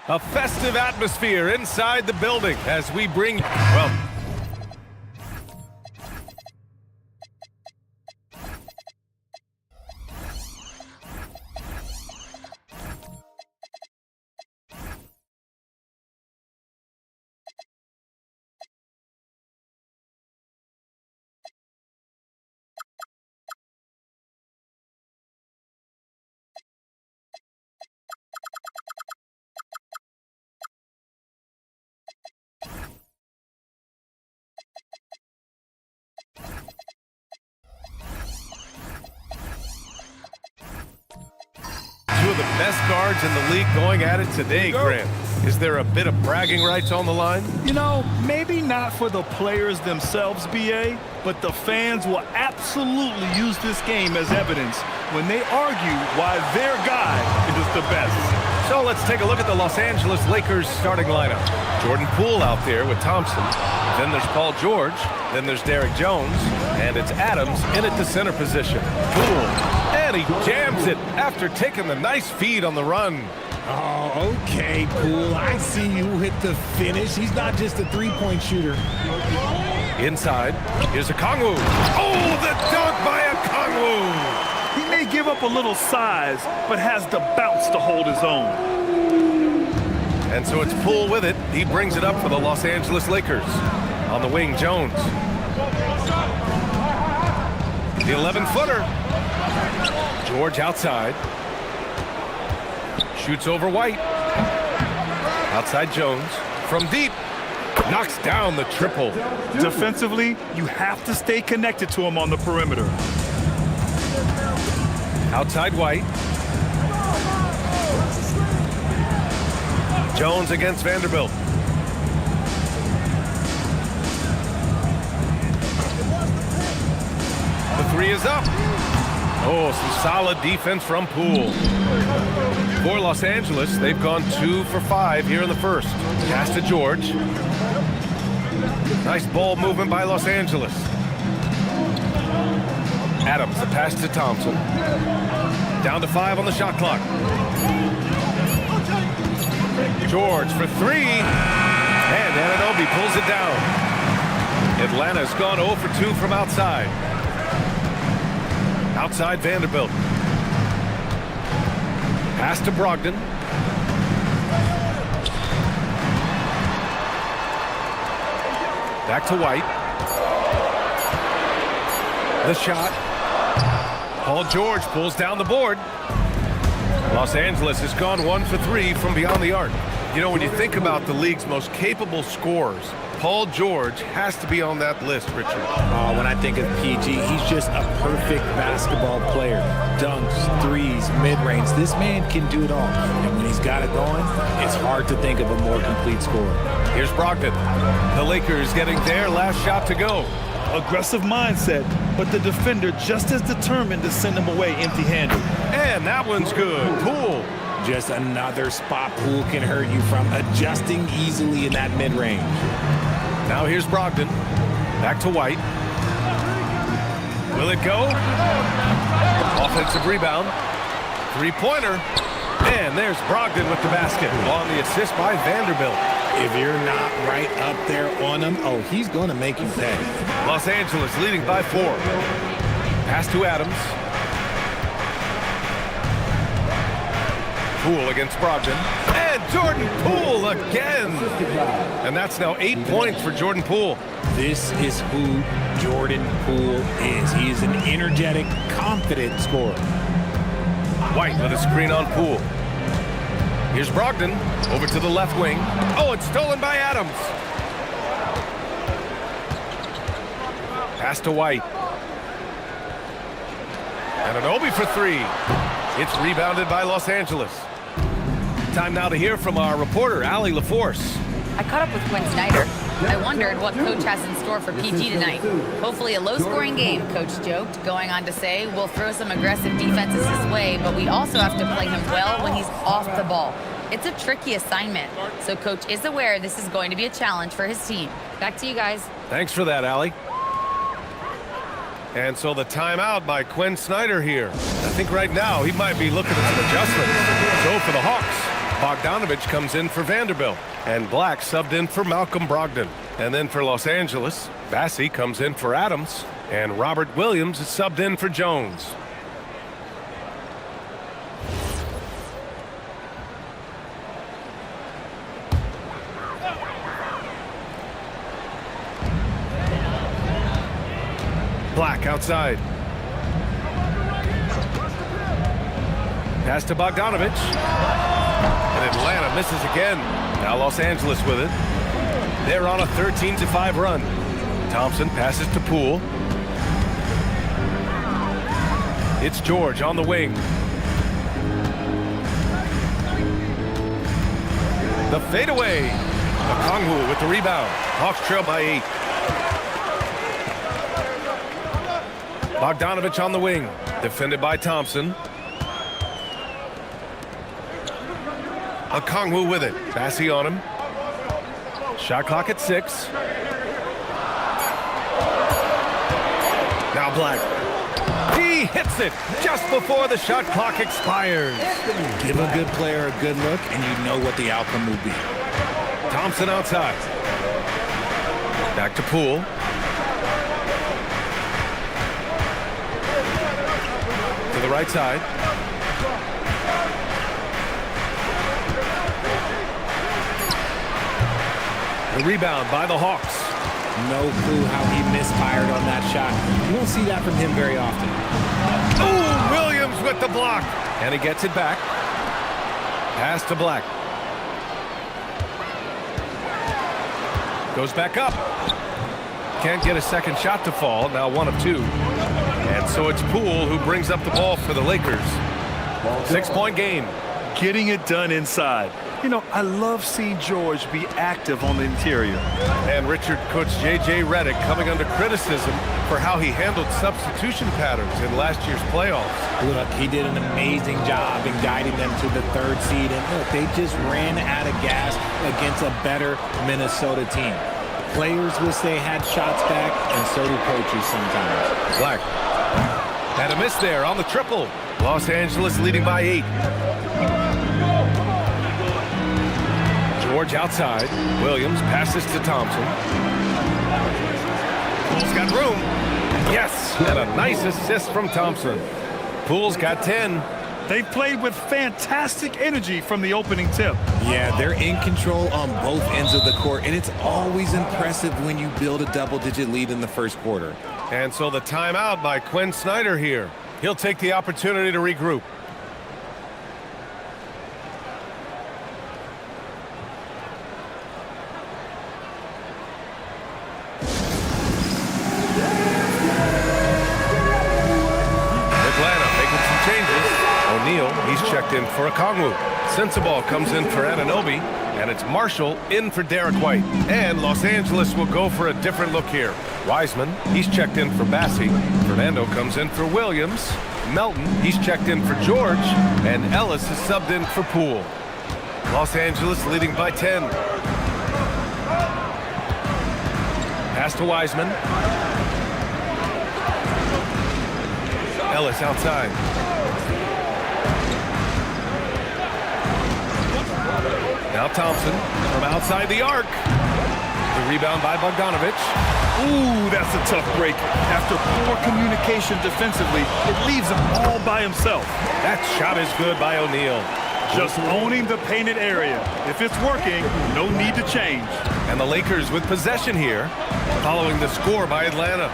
A festive atmosphere inside the building as we bring, well, two of the best guards in the league going at it today, Grant. Is there a bit of bragging rights on the line? You know, maybe not for the players themselves, BA, but the fans will absolutely use this game as evidence when they argue why their guy is the best. So let's take a look at the Los Angeles Lakers starting lineup. Jordan Poole out there with Thompson. Then there's Paul George. Then there's Derrick Jones. And it's Adams in at the center position. Poole. And he jams it after taking the nice feed on the run. Oh, okay, Poole. I see you hit the finish. He's not just a three-point shooter. Inside, here's Okongwu. Oh, the dunk by Okongwu! He may give up a little size, but has the bounce to hold his own. And so it's Poole with it. He brings it up for the Los Angeles Lakers. On the wing, Jones. The 11-footer. George outside. Shoots over White. Outside Jones. From deep. Knocks down the triple. Defensively, you have to stay connected to him on the perimeter. Outside White. Jones against Vanderbilt. The three is up. Oh, some solid defense from Poole. For Los Angeles, they've gone 2 for 5 here in the first. Pass to George. Nice ball movement by Los Angeles. Adams, the pass to Thompson. Down to 5 on the shot clock. George for 3. And Anunoby pulls it down. Atlanta's gone 0 for 2 from outside. Outside Vanderbilt. Pass to Brogdon. Back to White. The shot. Paul George pulls down the board. Los Angeles has gone 1 for 3 from beyond the arc. You know, when you think about the league's most capable scorers, Paul George has to be on that list, Richard. When I think of PG, he's just a perfect basketball player. Dunks, threes, mid-range. This man can do it all. And when he's got it going, it's hard to think of a more complete scorer. Here's Brogdon. The Lakers getting their last shot to go. Aggressive mindset, but the defender just as determined to send him away empty-handed. And that one's good. Poole. Just another spot Poole can hurt you from, adjusting easily in that mid-range. Now here's Brogdon. Back to White. Will it go? Offensive rebound. Three-pointer. And there's Brogdon with the basket on the assist by Vanderbilt. If you're not right up there on him, oh, he's going to make you pay. Los Angeles leading by 4. Pass to Adams. Poole against Brogdon. And Jordan Poole again. And that's now 8 points for Jordan Poole. This is who Jordan Poole is. He is an energetic, confident scorer. White with a screen on Poole. Here's Brogdon over to the left wing. Oh, it's stolen by Adams. Pass to White. Anunoby for 3. It's rebounded by Los Angeles. Time now to hear from our reporter, Allie LaForce. I caught up with Quinn Snyder. I wondered what Coach has in store for PG tonight. Hopefully a low-scoring game, Coach joked, going on to say, we'll throw some aggressive defenses his way, but we also have to play him well when he's off the ball. It's a tricky assignment, so Coach is aware this is going to be a challenge for his team. Back to you guys. Thanks for that, Allie. And so the timeout by Quinn Snyder here. I think right now he might be looking at some adjustments. So for the Hawks, Bogdanovich comes in for Vanderbilt, and Black subbed in for Malcolm Brogdon. And then for Los Angeles, Bassey comes in for Adams, and Robert Williams is subbed in for Jones. Black outside. Pass to Bogdanovich. And Atlanta misses again. Now Los Angeles with it. They're on a 13-5 run. Thompson passes to Poole. It's George on the wing. The fadeaway. Okongwu with the rebound. Hawks trail by 8. Bogdanovich on the wing. Defended by Thompson. Okongwu with it. Bassey on him. Shot clock at 6. Now Black. He hits it just before the shot clock expires. Give a good player a good look, and you know what the outcome will be. Thompson outside. Back to Poole. To the right side. The rebound by the Hawks. No clue how he misfired on that shot. You don't see that from him very often. Oh, Williams with the block. And he gets it back. Pass to Black. Goes back up. Can't get a second shot to fall. Now 1 of 2. And so it's Poole who brings up the ball for the Lakers. 6-point game. Getting it done inside. You know, I love seeing George be active on the interior. And Richard coach J.J. Redick coming under criticism for how he handled substitution patterns in last year's playoffs. Look, he did an amazing job in guiding them to the 3rd seed. And look, they just ran out of gas against a better Minnesota team. Players wish they had shots back, and so do coaches sometimes. Black had a miss there on the triple. Los Angeles leading by 8. George outside. Williams passes to Thompson. Poole's got room. Yes, and a nice assist from Thompson. Poole's got 10. They've played with fantastic energy from the opening tip. Yeah, they're in control on both ends of the court, and it's always impressive when you build a double-digit lead in the first quarter. And so the timeout by Quinn Snyder here. He'll take the opportunity to regroup. O'Neal, he's checked in for Okongwu. Sensabaugh comes in for Anunoby, and it's Marshall in for Derek White. And Los Angeles will go for a different look here. Wiseman, he's checked in for Bassey. Fernando comes in for Williams. Melton, he's checked in for George. And Ellis is subbed in for Poole. Los Angeles leading by 10. Pass to Wiseman. Ellis outside. Now Thompson from outside the arc. The rebound by Bogdanovic. Ooh, that's a tough break. After poor communication defensively, it leaves him all by himself. That shot is good by O'Neal. Just owning the painted area. If it's working, no need to change. And the Lakers with possession here, following the score by Atlanta.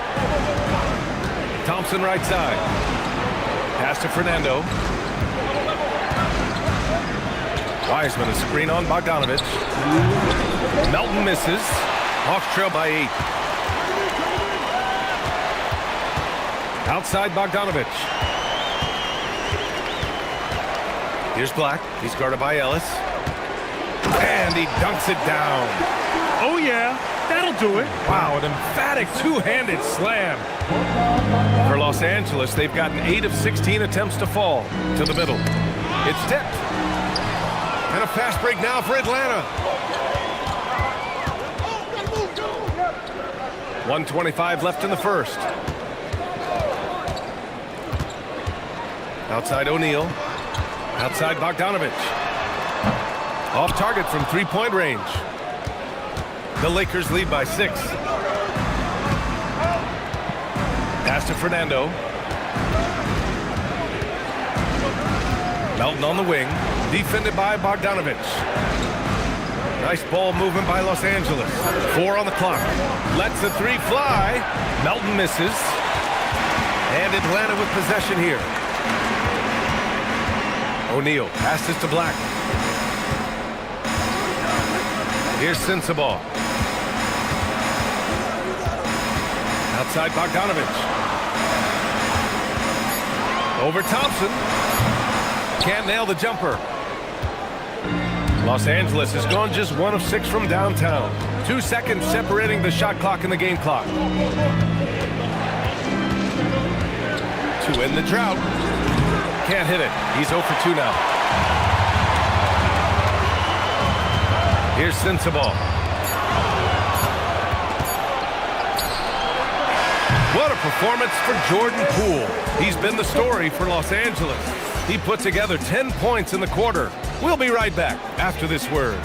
Thompson right side. Pass to Fernando. Wiseman a screen on Bogdanovic. Melton misses. Hawks trail by 8. Outside Bogdanovic. Here's Black. He's guarded by Ellis. And he dunks it down. Oh, yeah. That'll do it. Wow, an emphatic two-handed slam. For Los Angeles, they've gotten 8 of 16 attempts to fall to the middle. It's tipped. And a fast break now for Atlanta. 1:25 left in the first. Outside O'Neal. Outside Bogdanovic. Off target from three-point range. The Lakers lead by 6. Pass to Fernando. Melton on the wing. Defended by Bogdanovic. Nice ball movement by Los Angeles. 4 on the clock. Lets the 3 fly. Melton misses. And Atlanta with possession here. O'Neal passes to Black. Here's Sensabaugh. Outside Bogdanovic. Over Thompson. Can't nail the jumper. Los Angeles has gone just 1 of 6 from downtown. 2 seconds separating the shot clock and the game clock. To end the drought. Can't hit it. He's 0 for 2 now. Here's Sensabaugh. What a performance for Jordan Poole. He's been the story for Los Angeles. He put together 10 points in the quarter. We'll be right back after this word.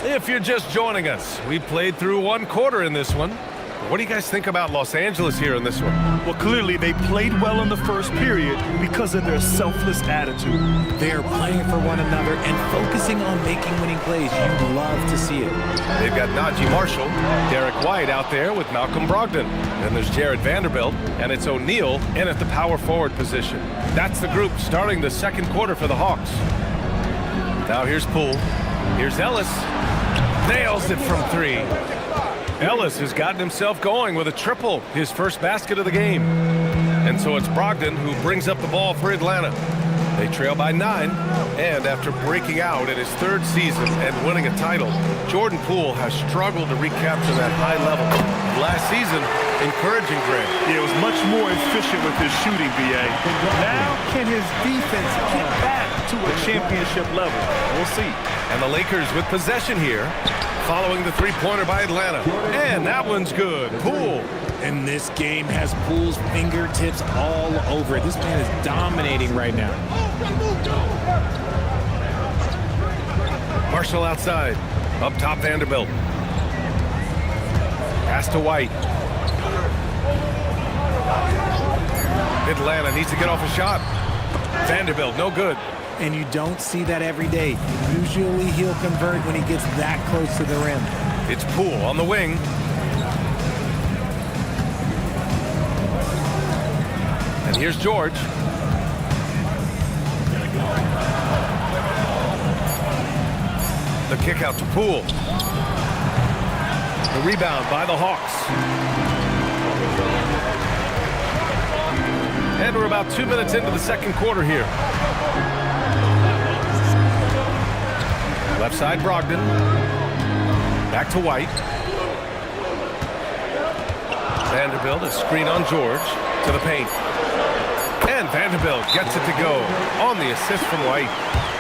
If you're just joining us, we played through 1 quarter in this one. What do you guys think about Los Angeles here in this one? Well, clearly they played well in the first period because of their selfless attitude. They are playing for one another and focusing on making winning plays. You love to see it. They've got Najee Marshall, Derek White out there with Malcolm Brogdon. Then there's Jared Vanderbilt, and it's O'Neal in at the power forward position. That's the group starting the second quarter for the Hawks. Now here's Poole. Here's Ellis. Nails it from three. Ellis has gotten himself going with a triple, his first basket of the game. And so it's Brogdon who brings up the ball for Atlanta. They trail by 9, and after breaking out in his third season and winning a title, Jordan Poole has struggled to recapture that high level. Last season, encouraging Grant. He was much more efficient with his shooting, B.A. Now can his defense get back to a championship level? We'll see. And the Lakers with possession here, following the three-pointer by Atlanta. And that one's good. Poole. And this game has Poole's fingertips all over it. This man is dominating right now. Marshall outside. Up top, Vanderbilt. Pass to White. Atlanta needs to get off a shot. Vanderbilt, no good. And you don't see that every day. Usually he'll convert when he gets that close to the rim. It's Poole on the wing. And here's George. The kick out to Poole. The rebound by the Hawks. And we're about 2 minutes into the second quarter here. Left side, Brogdon. Back to White. Vanderbilt, a screen on George to the paint. And Vanderbilt gets it to go on the assist from White.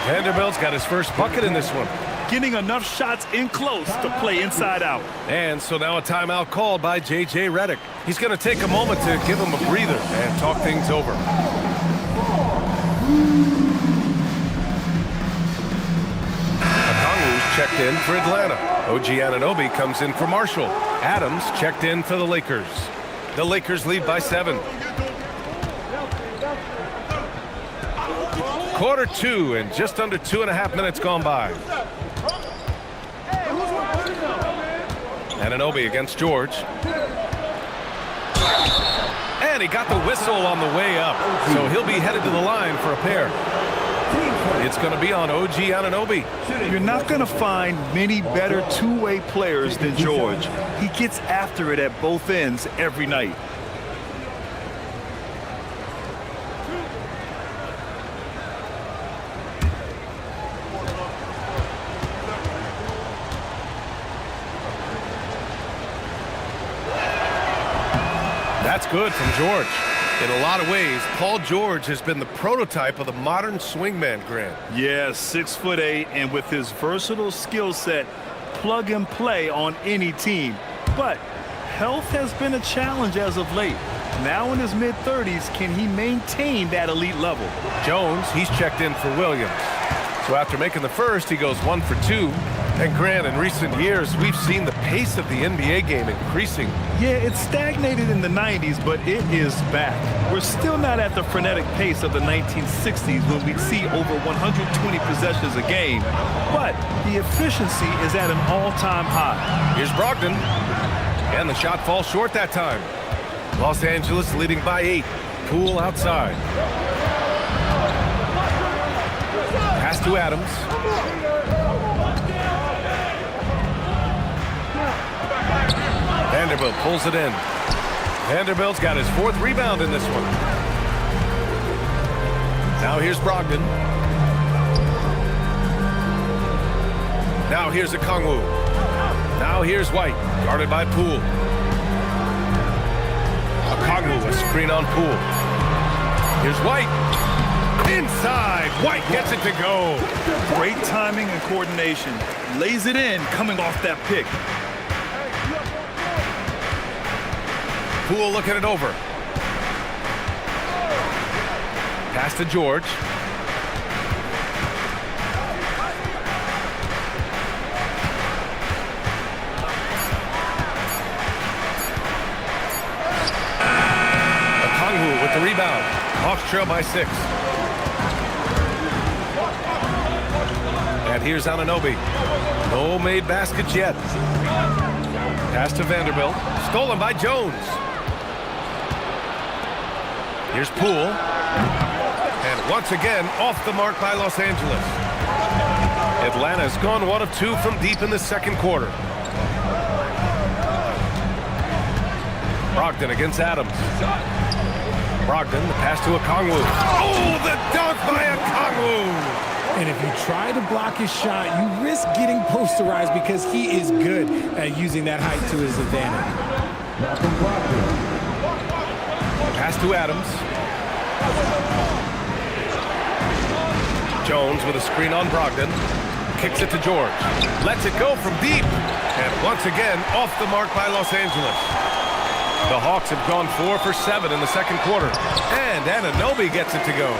Vanderbilt's got his first bucket in this one. Getting enough shots in close to play inside out. And so now a timeout called by J.J. Redick. He's going to take a moment to give him a breather and talk things over. Okongwu's checked in for Atlanta. OG Anunoby comes in for Marshall. Adams checked in for the Lakers. The Lakers lead by 7. Quarter 2 and just under 2.5 minutes gone by. Anunoby against George. And he got the whistle on the way up. So he'll be headed to the line for a pair. It's going to be on OG Anunoby. You're not going to find many better two-way players than George. He gets after it at both ends every night. That's good from George. In a lot of ways, Paul George has been the prototype of the modern swingman, Grant. Yeah, 6'8", and with his versatile skill set, plug and play on any team. But health has been a challenge as of late. Now in his mid-30s, can he maintain that elite level? Jones, he's checked in for Williams. So after making the first, he goes 1 for 2. And Grant, in recent years, we've seen the pace of the NBA game increasing. Yeah, it stagnated in the 90s, but it is back. We're still not at the frenetic pace of the 1960s when we'd see over 120 possessions a game. But the efficiency is at an all-time high. Here's Brogdon. And the shot falls short that time. Los Angeles leading by 8. Poole outside. Pass to Adams. Vanderbilt pulls it in. Vanderbilt's got his 4th rebound in this one. Now here's Brogdon. Now here's Okongwu. Now here's White, guarded by Poole. Okongwu, a screen on Poole. Here's White. Inside, White gets it to go. Great timing and coordination. Lays it in, coming off that pick. Poole looking it over. Pass to George. Hawks trail by 6. And here's Anunoby. No made baskets yet. Pass to Vanderbilt. Stolen by Jones. Here's Poole. And once again, off the mark by Los Angeles. Atlanta's gone 1 of 2 from deep in the second quarter. Brogdon against Adams. Brogdon, the pass to Okongwu. Oh, the dunk by Okongwu! And if you try to block his shot, you risk getting posterized because he is good at using that height to his advantage. Pass to Adams. Jones with a screen on Brogdon. Kicks it to George. Lets it go from deep. And once again, off the mark by Los Angeles. The Hawks have gone 4 for 7 in the second quarter. And Anunoby gets it to go.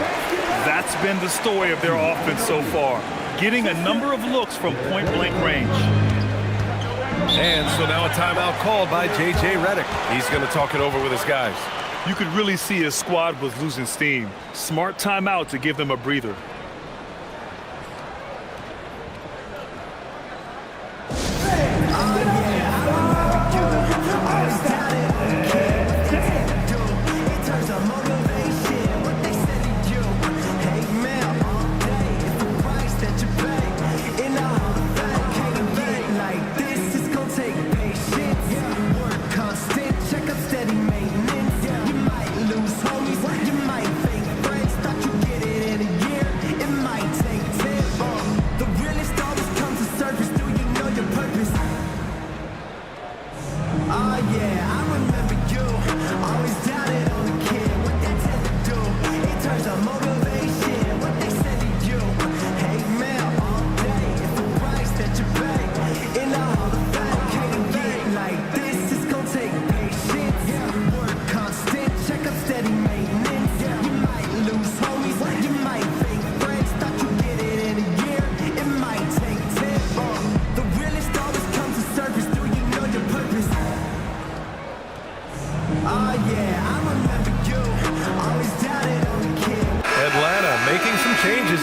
That's been the story of their offense so far, getting a number of looks from point-blank range. And so now a timeout called by J.J. Redick. He's going to talk it over with his guys. You could really see his squad was losing steam. Smart timeout to give them a breather.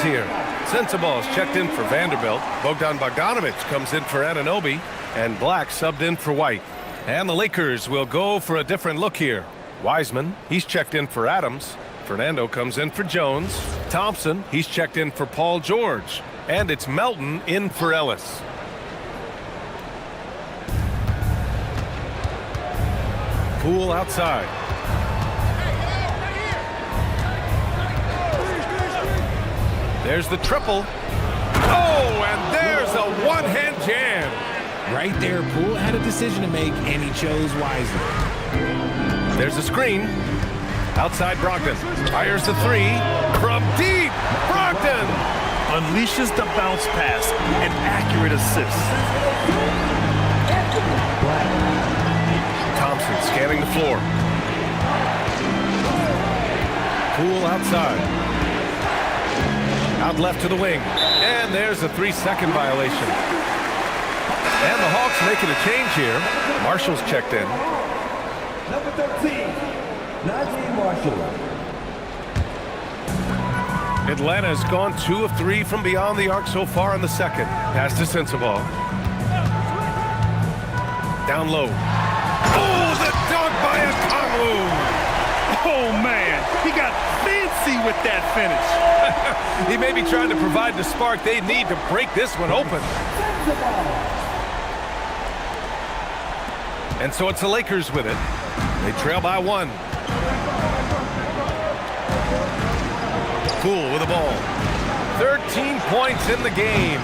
Here. Sensabaugh is checked in for Vanderbilt. Bogdan Bogdanovic comes in for Anunoby. And Black subbed in for White. And the Lakers will go for a different look here. Wiseman, he's checked in for Adams. Fernando comes in for Jones. Thompson, he's checked in for Paul George. And it's Melton in for Ellis. Poole outside. There's the triple. Oh, and there's a one-hand jam. Right there, Poole had a decision to make, and he chose wisely. There's a screen. Outside Brogdon. Fires the 3. From deep. Brogdon! Unleashes the bounce pass. An accurate assist. Thompson scanning the floor. Poole outside. Out left to the wing. And there's a 3-second violation. And the Hawks making a change here. Marshall's checked in. Number 13, Naji Marshall. Atlanta's gone 2 of 3 from beyond the arc so far in the second. Pass to Sensabaugh. Down low. Oh, the dunk by Okongwu! Oh, man, he got fancy with that finish. He may be trying to provide the spark they need to break this one open. And so it's the Lakers with it. They trail by 1. Poole with the ball. 13 points in the game.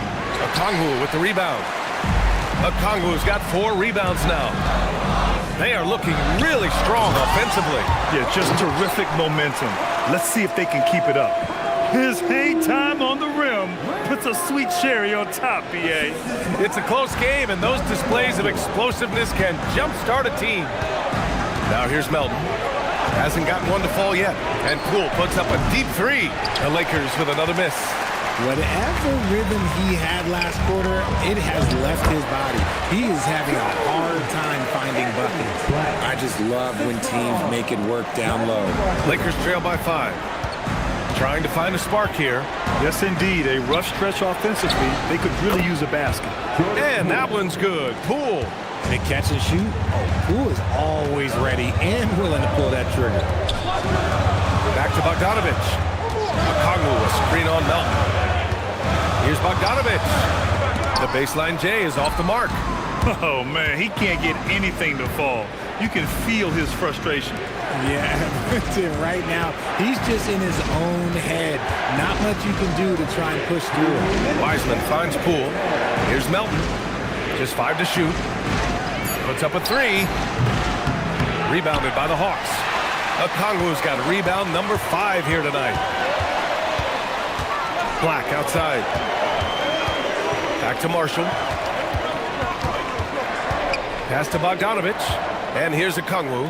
Okongwu with the rebound. Okongwu's got 4 rebounds now. They are looking really strong offensively. Yeah, just terrific momentum. Let's see if they can keep it up. His hang time on the rim puts a sweet cherry on top, B.A. It's a close game, and those displays of explosiveness can jumpstart a team. Now here's Melton. Hasn't gotten one to fall yet. And Poole puts up a deep 3. The Lakers with another miss. Whatever rhythm he had last quarter, it has left his body. He is having a hard time finding buckets. I just love when teams make it work down low. Lakers trail by 5. trying to find a spark here. Yes, indeed. A rough stretch offensively. They could really use a basket. And that one's good. Poole. Big catch and shoot. Oh, Poole is always ready and willing to pull that trigger. Back to Bogdanovich. Okongwu, a screen on Melton. Here's Bogdanovich. The baseline J is off the mark. Oh, man, he can't get anything to fall. You can feel his frustration. Yeah, right now, he's just in his own head. Not much you can do to try and push through it. Wiseman finds Poole. Here's Melton. Just 5 to shoot. Puts up a 3. Rebounded by the Hawks. Okongwu's got rebound number 5 here tonight. Black outside. Back to Marshall. Pass to Bogdanovich. And here's Okongwu.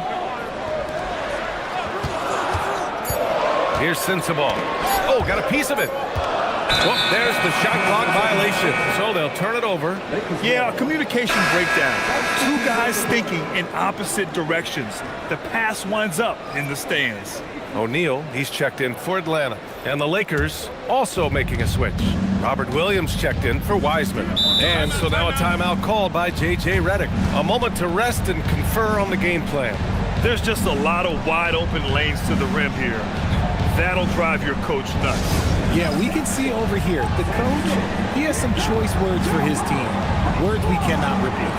Here's Sensabaugh. Oh, got a piece of it. Well, there's the shot clock violation. So they'll turn it over. Yeah, a communication breakdown. Two guys thinking in opposite directions. The pass winds up in the stands. O'Neal, he's checked in for Atlanta. And the Lakers also making a switch. Robert Williams checked in for Wiseman. And so now a timeout called by J.J. Redick. A moment to rest and confer on the game plan. There's just a lot of wide open lanes to the rim here. That'll drive your coach nuts. Yeah, we can see over here, the coach, he has some choice words for his team. Words we cannot repeat.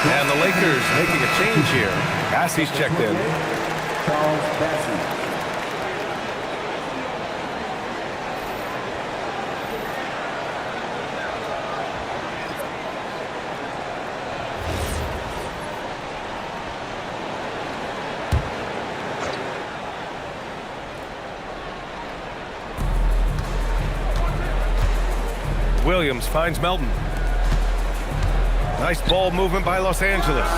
And the Lakers making a change here. Bassey's checked in. Charles Bassey. Williams finds Melton. Nice ball movement by Los Angeles.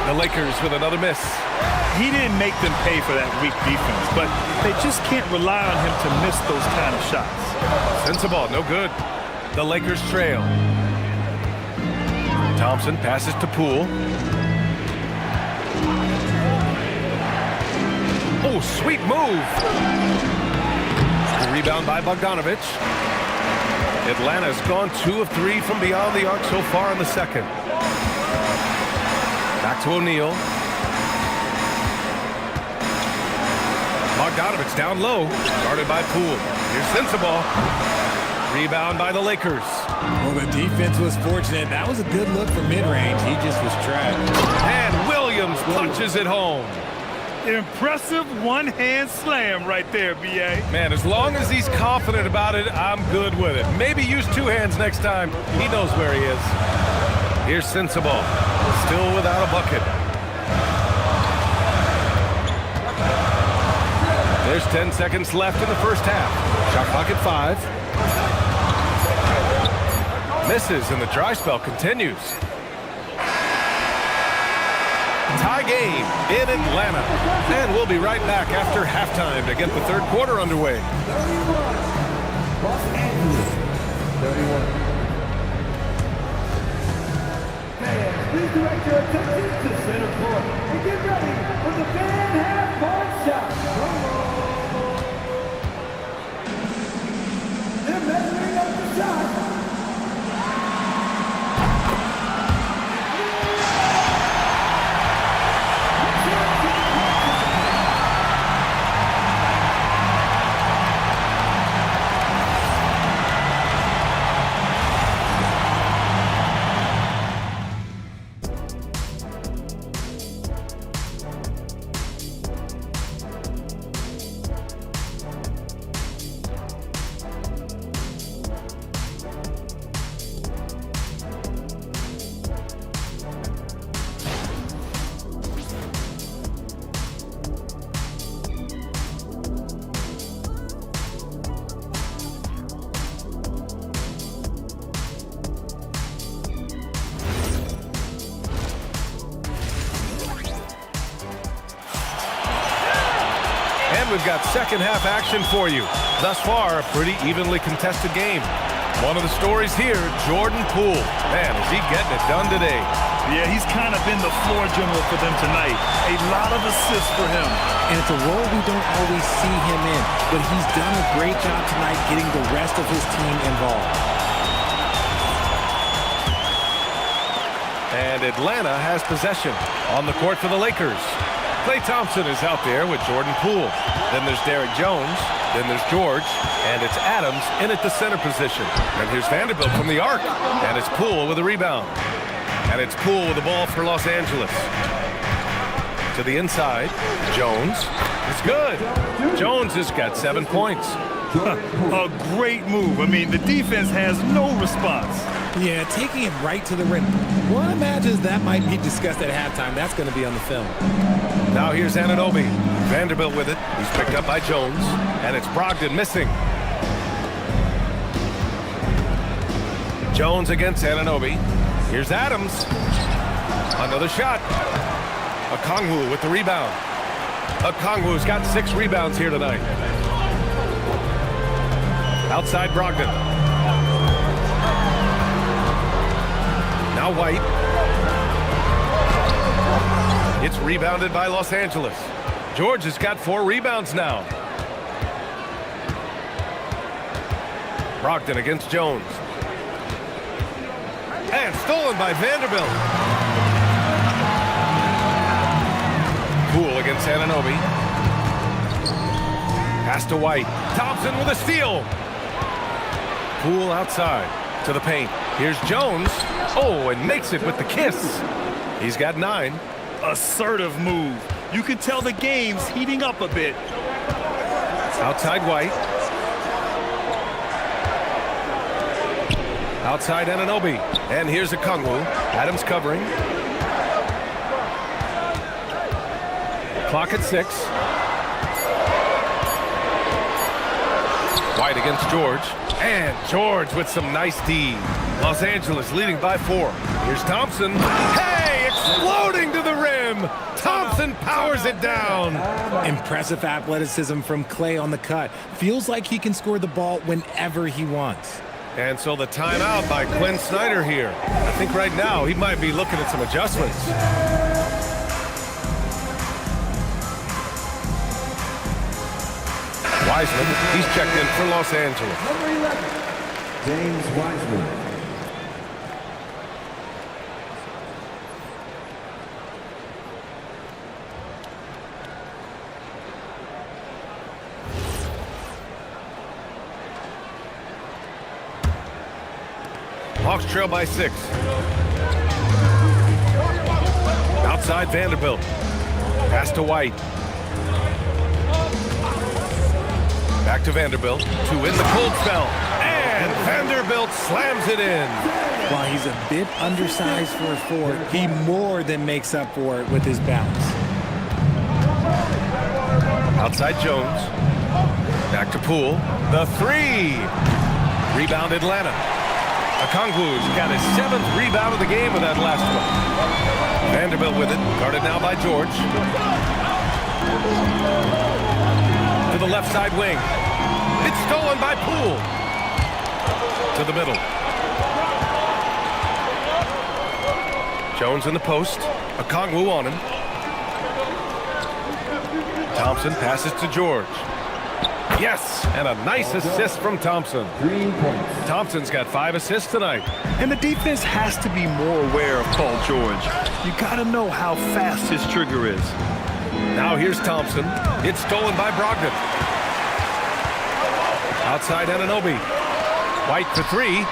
The Lakers with another miss. He didn't make them pay for that weak defense, but they just can't rely on him to miss those kind of shots. Sensabaugh, no good. The Lakers trail. Thompson passes to Poole. Oh, sweet move. The rebound by Bogdanovich. Atlanta's gone 2 of 3 from beyond the arc so far in the second. Back to O'Neal. Bogdanovich down low. Guarded by Poole. Here's Sensabaugh. Rebound by the Lakers. Well, the defense was fortunate. That was a good look for mid-range. He just was trapped. And Williams punches it home. Impressive one-hand slam right there, B.A. Man, as long as he's confident about it, I'm good with it. Maybe use 2 hands next time. He knows where he is. Here's Sensabaugh. Still without a bucket. There's 10 seconds left in the first half. Shot clock at 5. Misses, and the dry spell continues. Tie game in Atlanta. And we'll be right back after halftime to get the third quarter underway. Los Angeles, 31. Fans, please direct your attention to center court and get ready for the fan half-court shot. They're measuring up the shot. And we've got second half action for you. Thus far, a pretty evenly contested game. One of the stories here, Jordan Poole. Man, is he getting it done today. Yeah, he's kind of been the floor general for them tonight. A lot of assists for him. And it's a role we don't always see him in, but he's done a great job tonight getting the rest of his team involved. And Atlanta has possession on the court for the Lakers. Klay Thompson is out there with Jordan Poole. Then there's Derrick Jones. Then there's George. And it's Adams in at the center position. And here's Vanderbilt from the arc. And it's Poole with a rebound. And it's Poole with the ball for Los Angeles. To the inside. Jones. It's good. Jones has got 7 points. A great move. I mean, the defense has no response. Yeah, taking it right to the rim. One imagines that might be discussed at halftime. That's going to be on the film. Now here's Anunoby. Vanderbilt with it. He's picked up by Jones. And it's Brogdon missing. Jones against Anunoby. Here's Adams. Another shot. Okongwu with the rebound. Okongwu's got 6 rebounds here tonight. Outside Brogdon. Now White. It's rebounded by Los Angeles. George has got 4 rebounds now. Brogdon against Jones. And stolen by Vanderbilt. Poole against Anunoby. Pass to White. Thompson with a steal. Poole outside to the paint. Here's Jones. Oh, and makes it with the kiss. He's got 9. Assertive move. You can tell the game's heating up a bit. Outside White. Outside Anunoby. And here's Okongwu. Adams covering. Clock at 6. White against George. And George with some nice D. Los Angeles leading by 4. Here's Thompson. Hey, exploding to the rim. Thompson powers it down. Impressive athleticism from Klay on the cut. Feels like he can score the ball whenever he wants. And so the timeout by Quinn Snyder here. I think right now he might be looking at some adjustments. Wiseman, he's checked in for Los Angeles. Number 11, James Wiseman. Hawks trail by 6. Outside Vanderbilt. Pass to White. Back to Vanderbilt to win the cold spell. And Vanderbilt slams it in. While he's a bit undersized for a 4, he more than makes up for it with his bounce. Outside Jones. Back to Poole. The 3. Rebound Atlanta. Okongwu's got his 7th rebound of the game with that last one. Vanderbilt with it. Guarded now by George. To the left side wing. It's stolen by Poole. To the middle. Jones in the post. Okongwu on him. Thompson passes to George. Yes, and a nice assist from Thompson. 3 points. Thompson's got 5 assists tonight. And the defense has to be more aware of Paul George. You got to know how fast his trigger is. Now here's Thompson. It's stolen by Brogdon. Outside Anunoby. White for 3.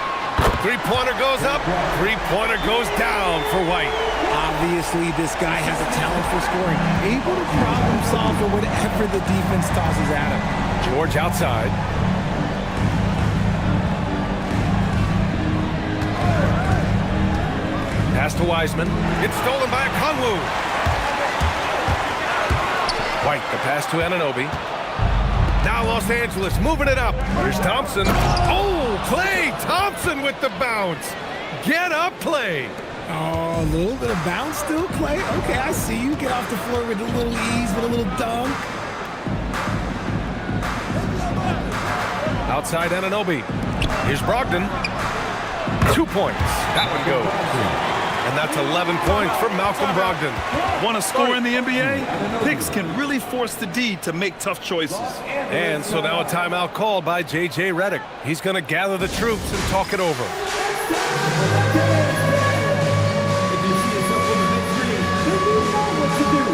3-pointer goes up. 3-pointer goes down for White. Obviously, this guy has a talent for scoring. Able to problem solve for whatever the defense tosses at him. George outside. Pass to Wiseman. It's stolen by Okongwu. White, the pass to Anunoby. Now Los Angeles moving it up. Here's Thompson. Oh, Klay Thompson with the bounce. Get up, Klay. Oh, a little bit of bounce still, Klay. Okay, I see you. Get off the floor with a little ease, with a little dunk. Outside Anunoby. Here's Brogdon. 2 points. That one goes. And that's 11 points for Malcolm Brogdon. Want to score in the NBA? Picks can really force the D to make tough choices. And so now a timeout called by J.J. Redick. He's going to gather the troops and talk it over. If you see yourself on the big screen, then you know what to do.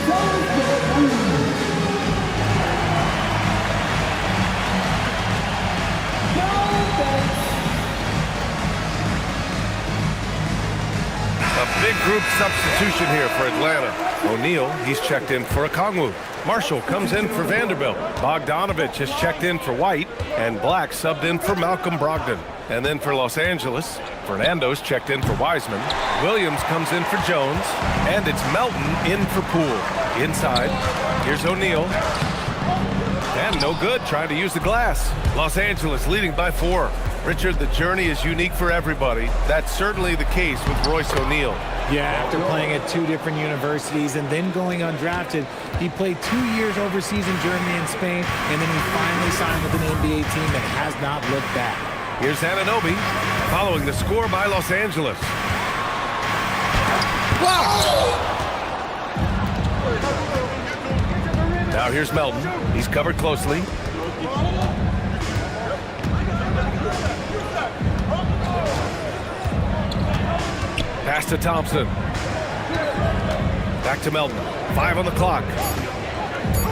Tell us what you do. No thanks. A big group substitution here for Atlanta. O'Neal, he's checked in for Okongwu. Marshall comes in for Vanderbilt. Bogdanovich has checked in for White. And Black subbed in for Malcolm Brogdon. And then for Los Angeles, Fernando's checked in for Wiseman. Williams comes in for Jones. And it's Melton in for Poole. Inside, here's O'Neal. And no good, trying to use the glass. Los Angeles leading by 4. Richard, the journey is unique for everybody. That's certainly the case with Royce O'Neal. Yeah, after playing at 2 different universities and then going undrafted, he played 2 years overseas in Germany and Spain, and then he finally signed with an NBA team that has not looked back. Here's Anunoby following the score by Los Angeles. Now here's Melton. He's covered closely. Pass to Thompson. Back to Melton. 5 on the clock.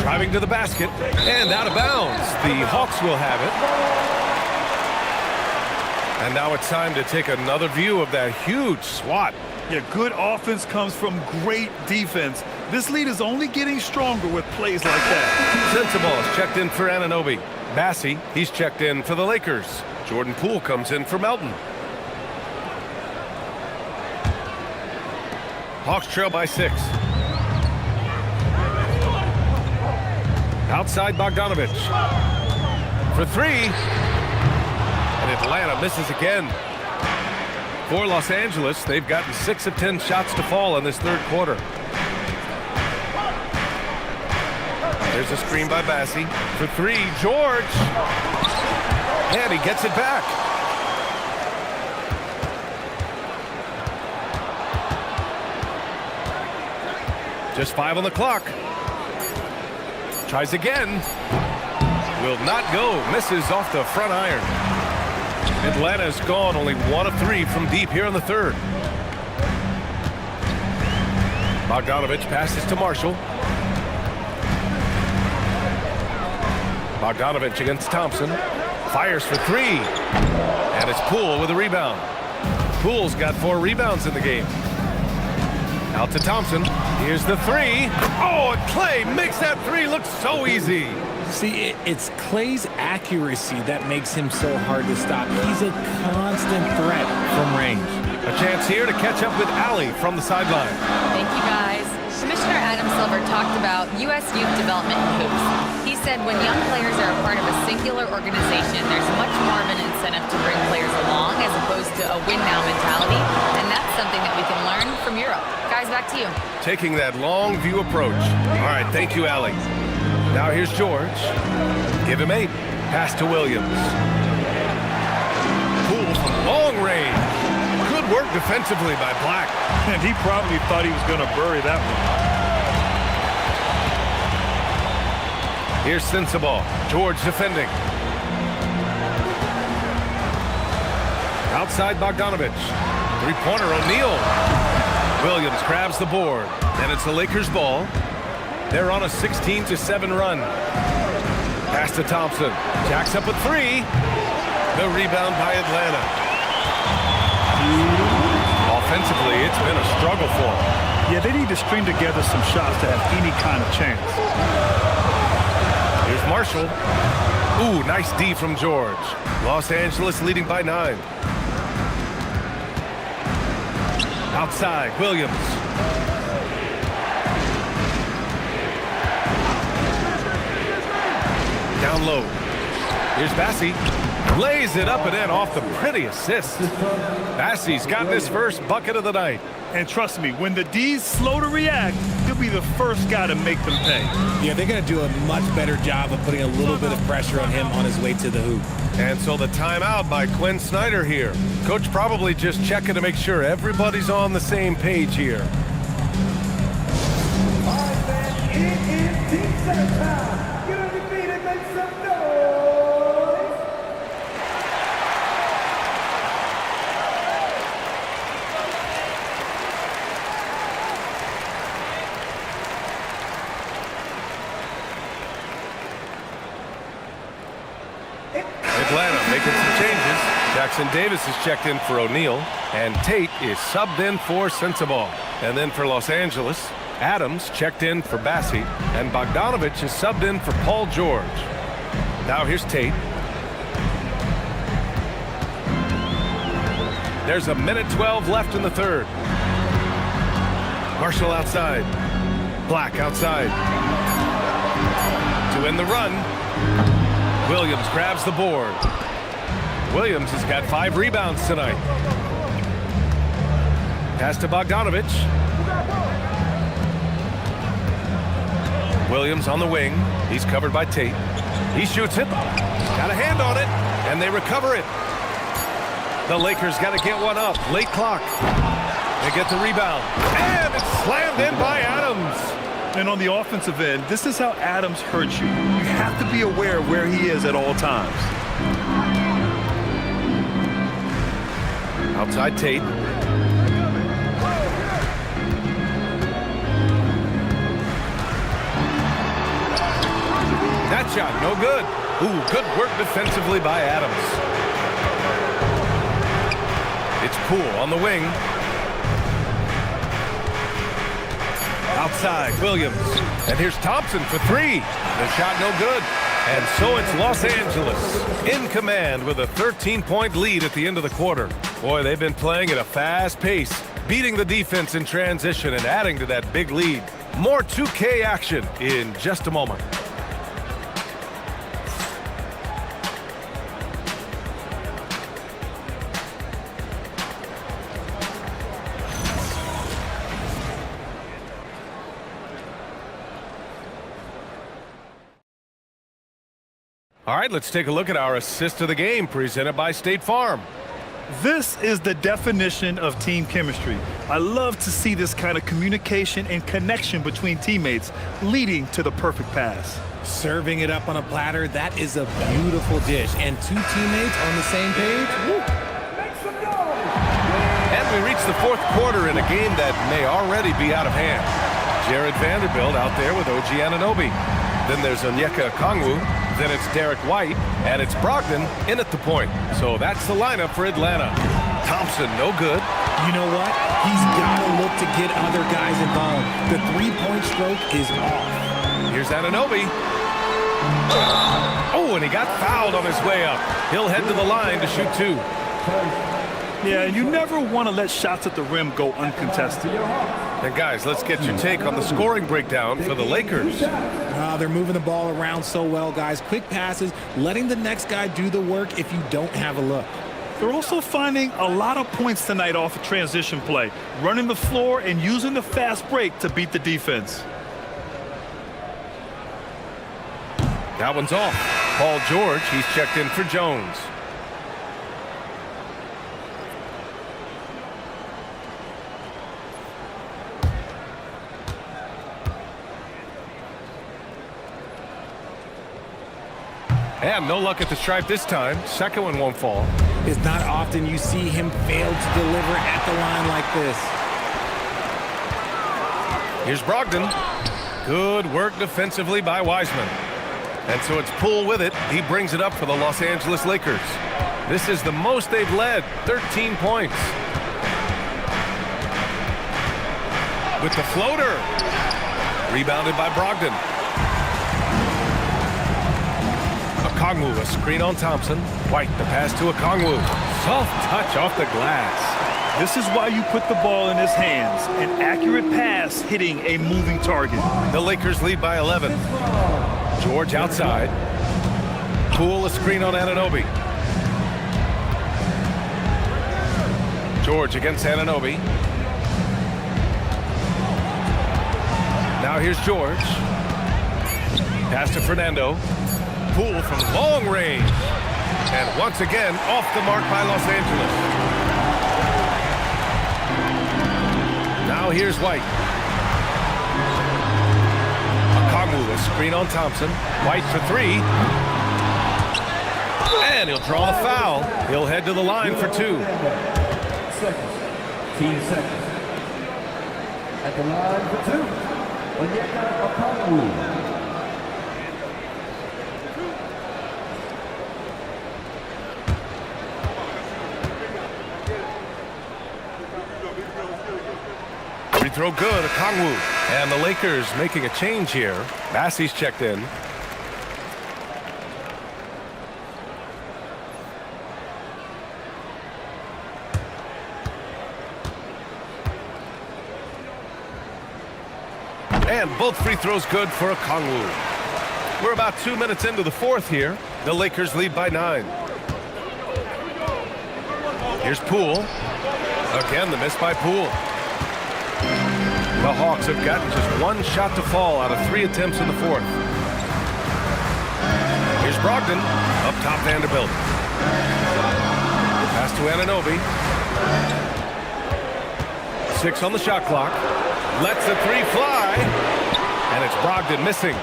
Driving to the basket. And out of bounds. The Hawks will have it. And now it's time to take another view of that huge swat. Yeah, good offense comes from great defense. This lead is only getting stronger with plays like that. Sensabaugh is checked in for Anunoby. Bassey, he's checked in for the Lakers. Jordan Poole comes in for Melton. Hawks trail by 6. Outside Bogdanovich. For 3. And Atlanta misses again. For Los Angeles, they've gotten 6 of 10 shots to fall in this third quarter. There's a screen by Bassey. For 3, George. And he gets it back. Just 5 on the clock. Tries again. Will not go. Misses off the front iron. Atlanta's gone only 1 of 3 from deep here in the third. Bogdanovich passes to Marshall. Bogdanovich against Thompson. Fires for 3. And it's Poole with a rebound. Poole's got 4 rebounds in the game. Out to Thompson. Here's the 3. Oh, and Clay makes that 3 look so easy. See, it's Clay's accuracy that makes him so hard to stop. He's a constant threat from range. A chance here to catch up with Allie from the sideline. Thank you, guys. Commissioner Adam Silver talked about U.S. youth development in hoops. He said when young players are a part of a singular organization, there's much more of an incentive to bring players along as opposed to a win-now mentality, and that's something that we can learn from Europe. Guys, back to you. Taking that long view approach. All right, thank you, Allie. Now here's George. Give him 8. Pass to Williams. Poole from long range. Good work defensively by Black. And he probably thought he was going to bury that one. Here's Sensabaugh. George defending. Outside Bogdanovich. 3-pointer O'Neal. Williams grabs the board. And it's the Lakers' ball. They're on a 16-7 run. Pass to Thompson. Jacks up with 3. The rebound by Atlanta. Offensively, it's been a struggle for them. Yeah, they need to string together some shots to have any kind of chance. Here's Marshall. Ooh, nice D from George. Los Angeles leading by 9. Outside, Williams. Down low. Here's Bassey. Lays it up and in off the pretty assist. Bassey's got this first bucket of the night. And trust me, when the D's slow to react, you'll be the first guy to make them pay. Yeah, they're going to do a much better job of putting a little bit of pressure on him on his way to the hoop. And so the timeout by Quinn Snyder here. Coach probably just checking to make sure everybody's on the same page here. All right, fans, it is Team Center time. Get on your feet and make some noise. Atlanta making some changes. Jackson Davis is checked in for O'Neal, and Tate is subbed in for Sensabaugh. And then for Los Angeles, Adams checked in for Bassi, and Bogdanovich is subbed in for Paul George. Now here's Tate. There's a minute 12 left in the third. Marshall outside. Black outside. To end the run, Williams grabs the board. Williams has got 5 rebounds tonight. Pass to Bogdanovich. Williams on the wing. He's covered by Tate. He shoots it. Got a hand on it, and they recover it. The Lakers got to get one up. Late clock. They get the rebound. And it's slammed in by Adams. And on the offensive end, this is how Adams hurts you. You have to be aware of where he is at all times. Outside Tate. That shot, no good. Ooh, good work defensively by Adams. It's Poole on the wing. Outside, Williams. And here's Thompson for 3. The shot no good. And so it's Los Angeles in command with a 13-point lead at the end of the quarter. Boy, they've been playing at a fast pace, beating the defense in transition and adding to that big lead. More 2K action in just a moment. All right, let's take a look at our assist of the game presented by State Farm. This is the definition of team chemistry. I love to see this kind of communication and connection between teammates leading to the perfect pass. Serving it up on a platter, that is a beautiful dish. And 2 teammates on the same page. Woo. Make some noise. And we reach the 4th quarter in a game that may already be out of hand. Jared Vanderbilt out there with OG Anunoby. Then there's Onyeka Okongwu. Then it's Derek White, and it's Brogdon in at the point. So that's the lineup for Atlanta. Thompson, no good. You know what? He's got to look to get other guys involved. The 3-point stroke is off. Here's Anunoby. Oh, and he got fouled on his way up. He'll head to the line to shoot 2. Yeah, and you never want to let shots at the rim go uncontested. And guys, let's get your take on the scoring breakdown for the Lakers. They're moving the ball around so well, guys. Quick passes, letting the next guy do the work if you don't have a look. They're also finding a lot of points tonight off of transition play, running the floor and using the fast break to beat the defense. That one's off. Paul George, he's checked in for Jones. And no luck at the stripe this time. Second one won't fall. It's not often you see him fail to deliver at the line like this. Here's Brogdon. Good work defensively by Wiseman. And so it's Poole with it. He brings it up for the Los Angeles Lakers. This is the most they've led, 13 points. With the floater. Rebounded by Brogdon. Okongwu, a screen on Thompson. White, the pass to Okongwu. Soft touch off the glass. This is why you put the ball in his hands. An accurate pass hitting a moving target. The Lakers lead by 11. George outside. Poole, a screen on Anunoby. George against Anunoby. Now here's George. Pass to Fernando. Poole from long range. And once again, off the mark by Los Angeles. Now here's White. Okongwu, a screen on Thompson. White for three. And he'll draw the foul. He'll head to the line for two. Team seconds. At the line for two, Onyeka Okongwu. Free throw good, Okongwu. And the Lakers making a change here. Bassey's checked in. And both free throws good for Okongwu. We're about 2 minutes into the fourth here. The Lakers lead by 9. Here's Poole. Again, the miss by Poole. The Hawks have gotten just one shot to fall out of 3 attempts in the fourth. Here's Brogdon. Up top, Vanderbilt. Pass to Anunoby. 6 on the shot clock. Lets the three fly. And it's Brogdon missing.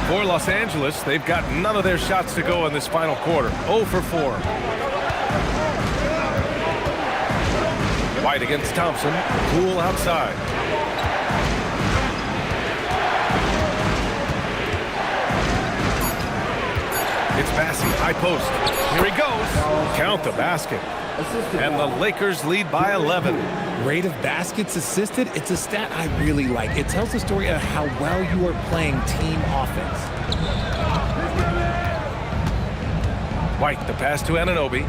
For Los Angeles, they've got none of their shots to go in this final quarter. 0 for 4. White against Thompson. Poole outside. It's Bassey, high post. Here he goes. Count the basket. And the Lakers lead by 11. Rate of baskets assisted, it's a stat I really like. It tells the story of how well you are playing team offense. White, the pass to Anunoby.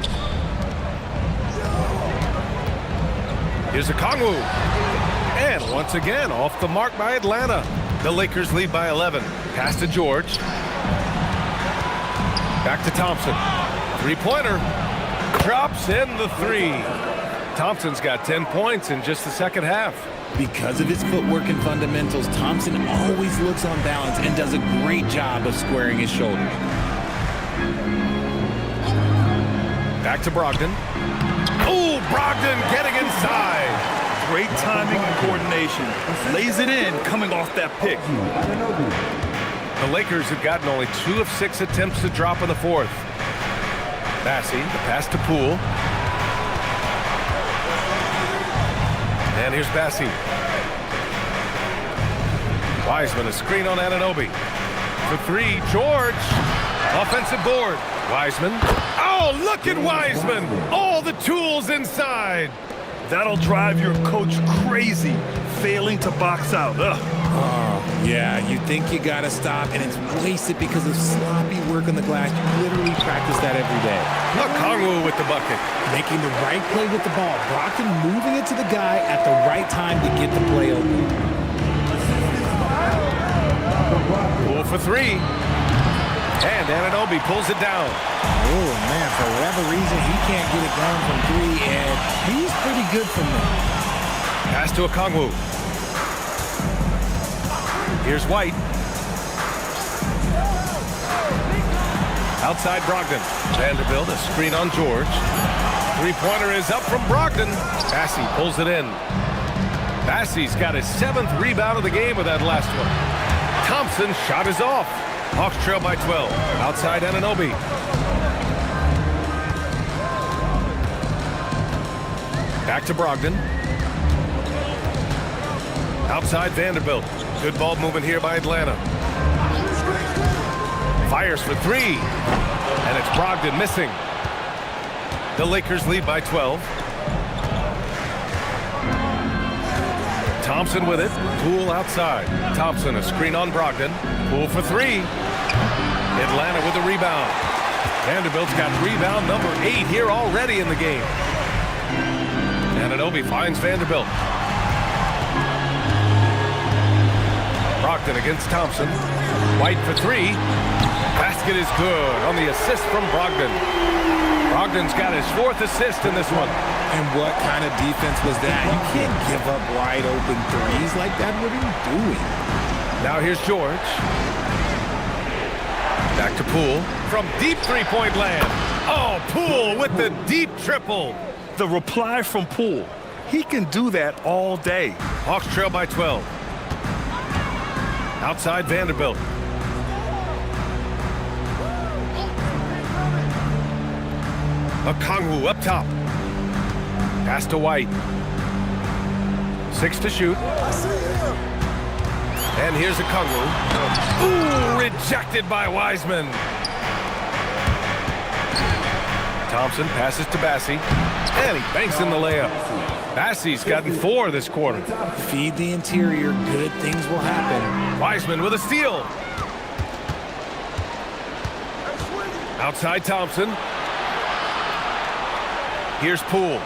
Here's Okongwu. And once again, off the mark by Atlanta. The Lakers lead by 11. Pass to George. Back to Thompson. Three-pointer. Drops in the three. Thompson's got 10 points in just the second half. Because of his footwork and fundamentals, Thompson always looks on balance and does a great job of squaring his shoulders. Back to Brogdon. Oh, Brogdon getting inside. Great timing and coordination. Lays it in coming off that pick. The Lakers have gotten only 2 of 6 attempts to drop in the fourth. Bassey, the pass to Poole. And here's Bassey. Wiseman, a screen on Anunoby. For three, George. Offensive board. Wiseman. Oh, look at Wiseman. All the tools inside. That'll drive your coach crazy, failing to box out. Yeah, you think you gotta stop, and it's wasted because of sloppy work on the glass. You literally practice that every day. Okongwu with the bucket. Making the right play with the ball. Brogdon moving it to the guy at the right time to get the play open. Poole for three. And Anunoby pulls it down. Oh, man, for whatever reason, he can't get it going from three, and he's pretty good from there. Pass to Okongwu. Here's White. Outside Brogdon. Vanderbilt, a screen on George. Three-pointer is up from Brogdon. Bassey pulls it in. Bassey's got his 7th rebound of the game with that last one. Thompson's shot is off. Hawks trail by 12. Outside Anunoby. Back to Brogdon. Outside Vanderbilt. Good ball movement here by Atlanta. Fires for three. And it's Brogdon missing. The Lakers lead by 12. Thompson with it. Poole outside. Thompson, a screen on Brogdon. Poole for three. Atlanta with a rebound. Vanderbilt's got rebound number 8 here already in the game. Anunoby finds Vanderbilt. Brogdon against Thompson. White for three. Basket is good on the assist from Brogdon. Brogdon's got his 4th assist in this one. And what kind of defense was that? You can't give up wide open threes like that. What are you doing? Now here's George. Back to Poole. From deep three-point land. Oh, Poole with the deep triple. The reply from Poole. He can do that all day. Hawks trail by 12. Outside Vanderbilt. Okongwu up top. Pass to White. 6 to shoot. And here's Okongwu. Ooh, rejected by Wiseman. Thompson passes to Bassey. And he banks in the layup. Bassey's gotten 4 this quarter. Feed the interior, good things will happen. Wiseman with a steal. Outside Thompson. Here's Poole.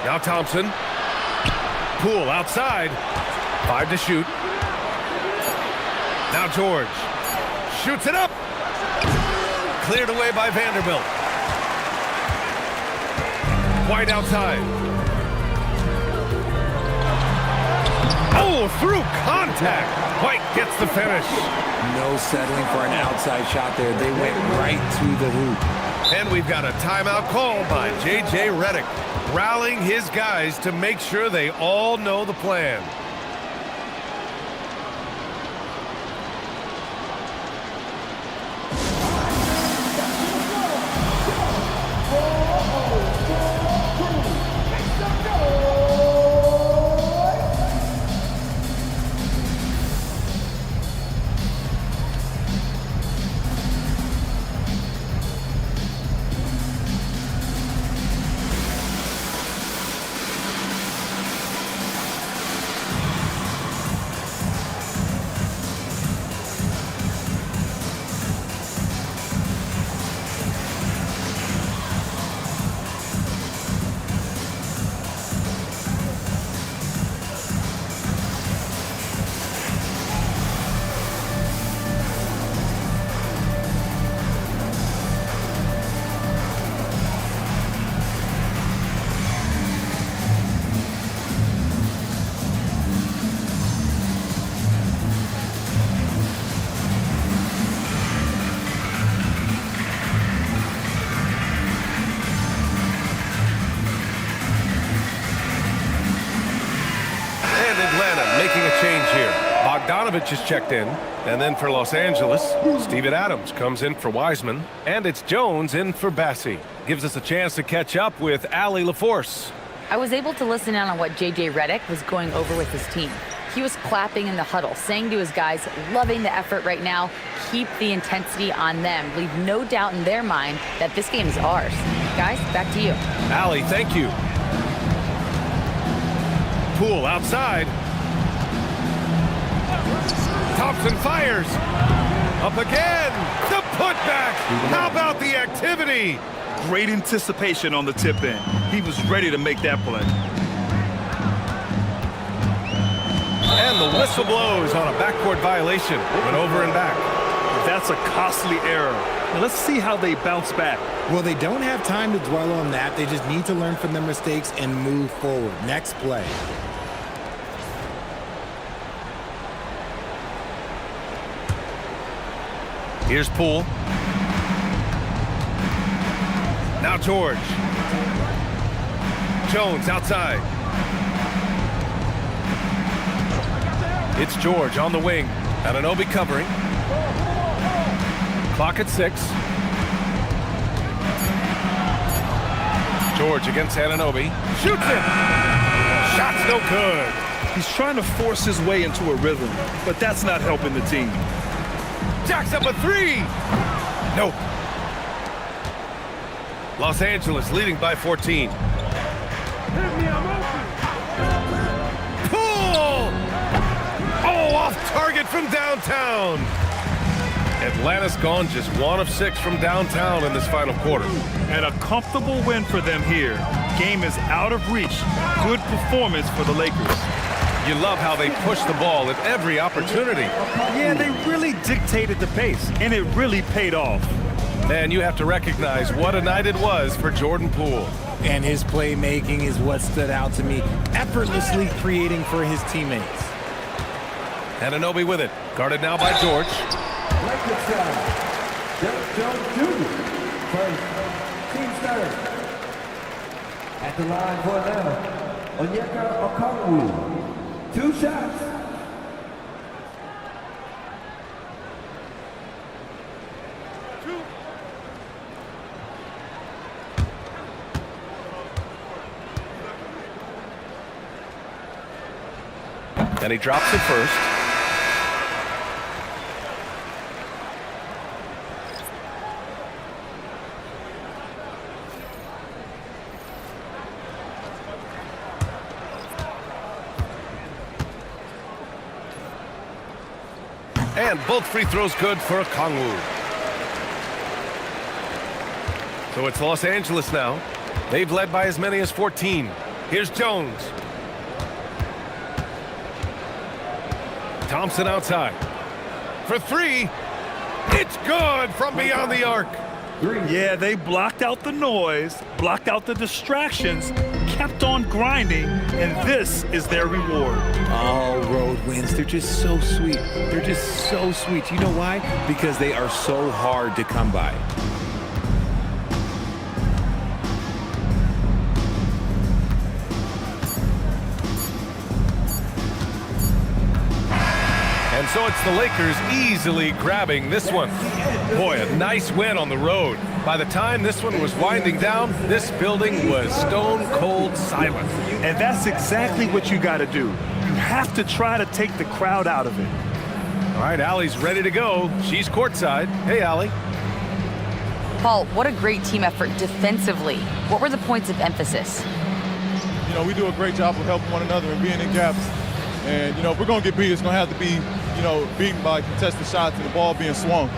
Now Thompson. Poole outside. 5 to shoot. Now George. Shoots it up. Cleared away by Vanderbilt. White outside. Oh, through contact. White gets the finish. No settling for an outside shot there. They went right to the hoop. And we've got a timeout called by J.J. Redick, rallying his guys to make sure they all know the plan. Making a change here. Bogdanovich is checked in. And then for Los Angeles, Steven Adams comes in for Wiseman. And it's Jones in for Bassey. Gives us a chance to catch up with Allie LaForce. I was able to listen in on what J.J. Redick was going over with his team. He was clapping in the huddle, saying to his guys, loving the effort right now, keep the intensity on them. Leave no doubt in their mind that this game is ours. Guys, back to you. Allie, thank you. Poole outside. Thompson fires. Up again. The putback. How about the activity? Great anticipation on the tip in. He was ready to make that play. And the whistle blows on a backcourt violation. Went over and back. That's a costly error. Now let's see how they bounce back. Well, they don't have time to dwell on that. They just need to learn from their mistakes and move forward. Next play. Here's Poole. Now George. Jones outside. It's George on the wing. Anunoby covering. Clock at 6. George against Anunoby. Shoots it! Shot's no good. He's trying to force his way into a rhythm, but that's not helping the team. Jacks up a 3. Nope. Los Angeles leading by 14. Poole! Oh, off target from downtown. Atlanta's gone just 1 of 6 from downtown in this final quarter. And a comfortable win for them here. Game is out of reach. Good performance for the Lakers. You love how they push the ball at every opportunity. Yeah, they really dictated the pace, and it really paid off. And you have to recognize what a night it was for Jordan Poole. And his playmaking is what stood out to me, effortlessly creating for his teammates. Anunoby with it. Guarded now by George. Lakers side, Derek Jones Jr. First, team starter. At the line for now, Onyeka Okongwu. 2 shots. And he drops it first. And both free throws good for Okongwu. So it's Los Angeles now. They've led by as many as 14. Here's Jones. Thompson outside. For 3. It's good from beyond the arc. Yeah, they blocked out the noise, blocked out the distractions, kept on grinding, and this is their reward. All road wins, they're just so sweet. They're just so sweet. You know why? Because they are so hard to come by. And so it's the Lakers easily grabbing this one. Boy, a nice win on the road. By the time this one was winding down, this building was stone cold silent. And that's exactly what you got to do. You have to try to take the crowd out of it. All right, Allie's ready to go. She's courtside. Hey, Allie. Paul, what a great team effort defensively. What were the points of emphasis? You know, we do a great job of helping one another and being in gaps. And, you know, if we're going to get beat, it's going to have to be, you know, beaten by contested shots and the ball being swung.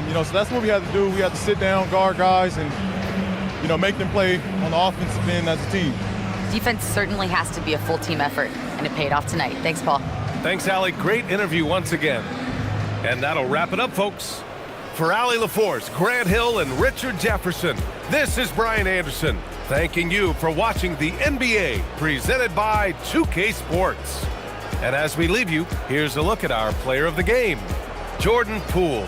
You know, so that's what we had to do. We had to sit down, guard guys, and, you know, make them play on the offensive end as a team. Defense certainly has to be a full team effort, and it paid off tonight. Thanks, Paul. Thanks, Allie. Great interview once again. And that'll wrap it up, folks. For Allie LaForce, Grant Hill, and Richard Jefferson, this is Brian Anderson, thanking you for watching the NBA presented by 2K Sports. And as we leave you, here's a look at our player of the game, Jordan Poole.